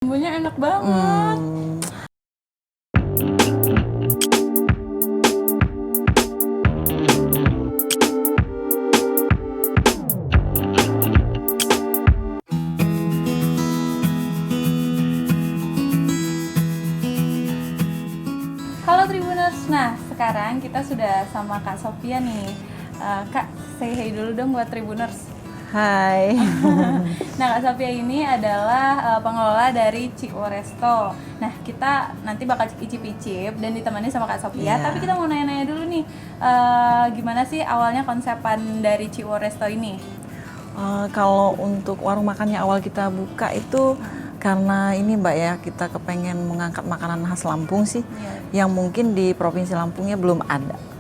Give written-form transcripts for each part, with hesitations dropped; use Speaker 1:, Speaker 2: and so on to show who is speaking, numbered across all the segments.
Speaker 1: Bumbunya enak banget. Halo Tribuners, nah sekarang kita sudah sama Kak Sofia nih. Kak, say hey dulu dong buat Tribuners.
Speaker 2: Hai.
Speaker 1: Nah, Kak Sofia ini adalah pengelola dari Ciwo Resto. Nah, kita nanti bakal icip-icip dan ditemani sama Kak Sofia.
Speaker 2: Yeah.
Speaker 1: Tapi kita mau nanya-nanya dulu nih, gimana sih awalnya konsepan dari Ciwo Resto ini?
Speaker 2: Kalau untuk warung makannya awal kita buka itu karena ini Mbak ya, kita kepengen mengangkat makanan khas Lampung sih, yang mungkin di Provinsi Lampungnya belum ada.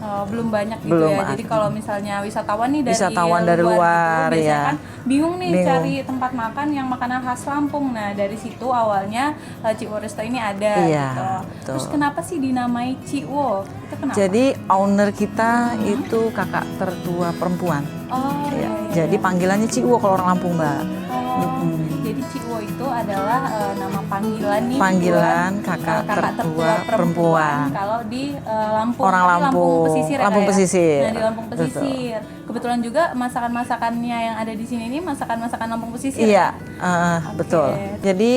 Speaker 1: Belum banyak gitu
Speaker 2: Belum
Speaker 1: ya.
Speaker 2: ada.
Speaker 1: Jadi kalau misalnya wisatawan nih
Speaker 2: dari luar
Speaker 1: gitu, biasanya
Speaker 2: ya.
Speaker 1: kan bingung nih
Speaker 2: Bingung.
Speaker 1: cari tempat makan yang makanan khas Lampung. Nah, dari situ awalnya Ciwo Resto ini ada
Speaker 2: Iya,
Speaker 1: gitu.
Speaker 2: betul.
Speaker 1: Terus kenapa sih dinamai Ciwo? Itu kenapa?
Speaker 2: Jadi owner kita itu kakak tertua perempuan.
Speaker 1: Oh,
Speaker 2: Ya,
Speaker 1: iya.
Speaker 2: jadi panggilannya Ciwo kalau orang Lampung Mbak.
Speaker 1: Oh, jadi Ciwo itu adalah nama panggilan nih
Speaker 2: Panggilan
Speaker 1: buat,
Speaker 2: kakak tertua
Speaker 1: perempuan
Speaker 2: perempuan.
Speaker 1: kalau di Lampung.
Speaker 2: Orang
Speaker 1: Ini
Speaker 2: Lampung.
Speaker 1: pesisir ya,
Speaker 2: Lampung
Speaker 1: Kak, ya?
Speaker 2: pesisir.
Speaker 1: Nah, di Lampung pesisir. Kebetulan juga masakan-masakannya yang ada di sini ini masakan-masakan Lampung pesisir.
Speaker 2: Iya,
Speaker 1: Oke.
Speaker 2: betul. Jadi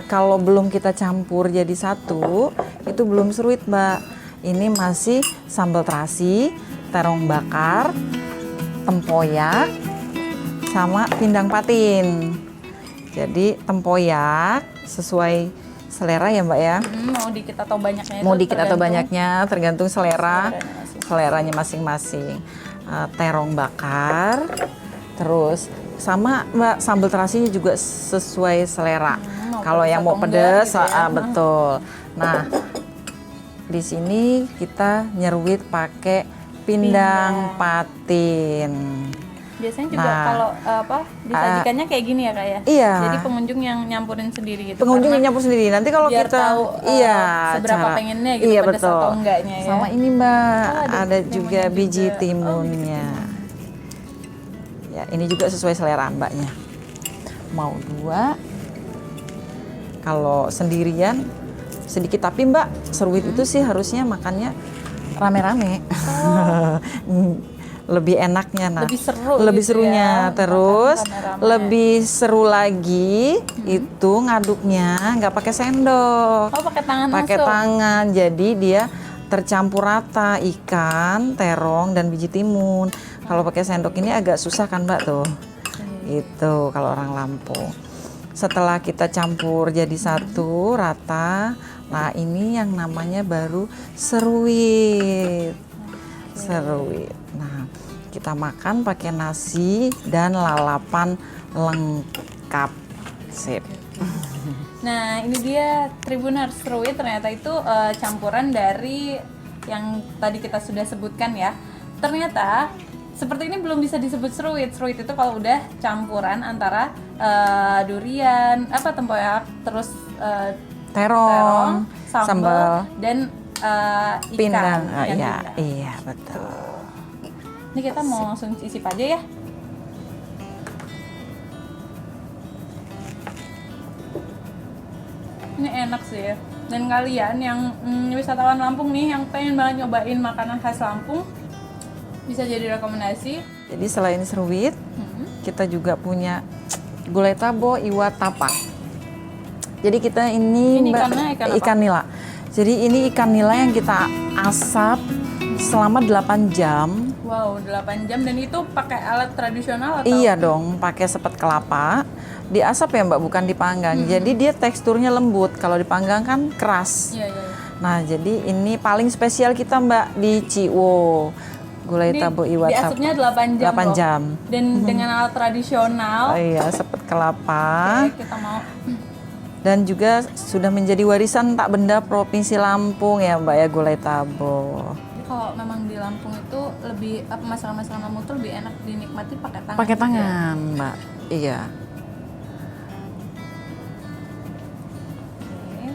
Speaker 2: kalau belum kita campur jadi satu, itu belum seruit Mbak. Ini masih sambal terasi, terong bakar, tempoyak, sama pindang patin. Jadi tempoyak sesuai selera ya Mbak ya.
Speaker 1: Mau dikit atau banyaknya itu
Speaker 2: Mau dikit atau
Speaker 1: tergantung
Speaker 2: banyaknya tergantung selera,
Speaker 1: seleranya
Speaker 2: seleranya masing-masing. Terong bakar, terus sama Mbak sambal terasinya juga sesuai selera.
Speaker 1: mau
Speaker 2: Kalau
Speaker 1: pedes
Speaker 2: yang mau
Speaker 1: atau enggak
Speaker 2: pedas,
Speaker 1: gitu ya.
Speaker 2: betul. Nah, di sini kita nyeruit pakai pindang patin.
Speaker 1: Biasanya juga
Speaker 2: Nah,
Speaker 1: kalau disajikannya kayak gini ya Kak ya?
Speaker 2: Iya.
Speaker 1: Jadi pengunjung yang nyampurin sendiri gitu.
Speaker 2: Pengunjung
Speaker 1: karena
Speaker 2: yang nyampur sendiri. Nanti kalau
Speaker 1: biar
Speaker 2: kita
Speaker 1: tahu, seberapa pengennya gitu,
Speaker 2: iya,
Speaker 1: pedas
Speaker 2: betul.
Speaker 1: atau enggaknya ya.
Speaker 2: Sama ini Mbak,
Speaker 1: ada
Speaker 2: ada
Speaker 1: timunnya
Speaker 2: juga
Speaker 1: juga.
Speaker 2: biji
Speaker 1: Oh,
Speaker 2: timunnya. Ya, ini juga sesuai selera Mbaknya. Mau 2. Kalau sendirian sedikit, tapi Mbak, seruit itu sih harusnya makannya rame-rame. Lebih enaknya, nah
Speaker 1: Lebih seru
Speaker 2: lebih
Speaker 1: gitu
Speaker 2: serunya
Speaker 1: ya,
Speaker 2: terus
Speaker 1: makan rame-rame.
Speaker 2: lebih seru lagi itu ngaduknya nggak pakai sendok,
Speaker 1: Oh, pakai tangan
Speaker 2: pakai
Speaker 1: langsung.
Speaker 2: tangan, jadi dia tercampur rata ikan, terong dan biji timun. Kalau pakai sendok ini agak susah kan Mbak tuh, itu kalau orang Lampung. Setelah kita campur jadi satu rata, nah ini yang namanya baru seruit. Seruit. Nah, kita makan pakai nasi dan lalapan lengkap. Sip.
Speaker 1: Nah, ini dia Tribuners, seruit ternyata itu campuran dari yang tadi kita sudah sebutkan ya. Ternyata seperti ini belum bisa disebut seruit. Seruit itu kalau udah campuran antara durian, tempoyak, terus
Speaker 2: Terong,
Speaker 1: sambal, dan ikan.
Speaker 2: pindang.
Speaker 1: Ikan
Speaker 2: Iya,
Speaker 1: pindang.
Speaker 2: iya betul.
Speaker 1: Ini kita mau langsung icip aja ya. Ini enak sih ya. Dan kalian yang wisatawan Lampung nih yang pengen banget nyobain makanan khas Lampung bisa jadi rekomendasi.
Speaker 2: Jadi selain seruit, kita juga punya gulai tabo iwat tapa. Jadi kita ini
Speaker 1: Ini
Speaker 2: Mbak,
Speaker 1: ikannya ikan apa?
Speaker 2: ikan nila. Jadi ini ikan nila yang kita asap selama 8 jam.
Speaker 1: Wow, 8 jam, dan itu pakai alat tradisional atau?
Speaker 2: Iya dong, pakai sepet kelapa. Diasap ya Mbak, bukan dipanggang. Jadi dia teksturnya lembut. Kalau dipanggang kan keras.
Speaker 1: Iya, iya.
Speaker 2: Nah, jadi ini paling spesial kita Mbak di Ciwo. Gulai
Speaker 1: Ini
Speaker 2: tabo iwat tapa.
Speaker 1: diasapnya 8 jam
Speaker 2: 8
Speaker 1: loh.
Speaker 2: jam.
Speaker 1: Dan dengan alat tradisional.
Speaker 2: Oh iya, sepet kelapa.
Speaker 1: Oke, kita mau.
Speaker 2: Dan juga sudah menjadi warisan tak benda Provinsi Lampung ya Mbak ya, gulai tabo.
Speaker 1: Kalau memang di Lampung itu lebih masakan-masakan Lampung itu lebih enak dinikmati pakai tangan.
Speaker 2: Pakai
Speaker 1: gitu ya.
Speaker 2: tangan Mbak, iya.
Speaker 1: Oke.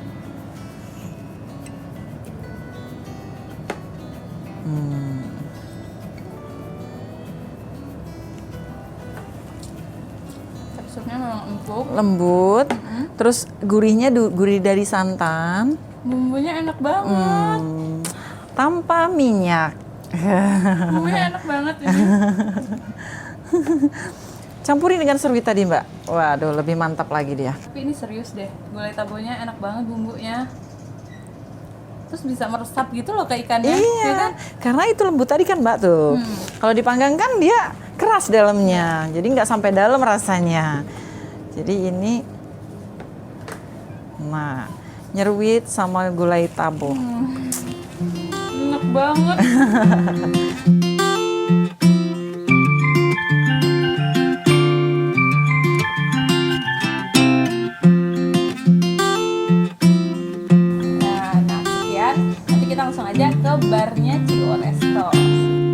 Speaker 1: Teksturnya memang empuk.
Speaker 2: Lembut, Terus gurihnya gurih dari santan.
Speaker 1: Bumbunya enak banget.
Speaker 2: Tanpa minyak.
Speaker 1: Bumbunya enak banget ini.
Speaker 2: Campuri dengan seruit tadi, Mbak. Waduh, lebih mantap lagi dia.
Speaker 1: Tapi ini serius deh, gulai tabonya enak banget bumbunya. Terus bisa meresap gitu loh ke ikannya,
Speaker 2: Iya,
Speaker 1: ya kan?
Speaker 2: karena itu lembut tadi kan, Mbak tuh. Kalau dipanggang kan dia keras dalamnya, jadi nggak sampai dalam rasanya. Jadi ini, nah, nyeruit sama gulai tabo.
Speaker 1: Enak banget.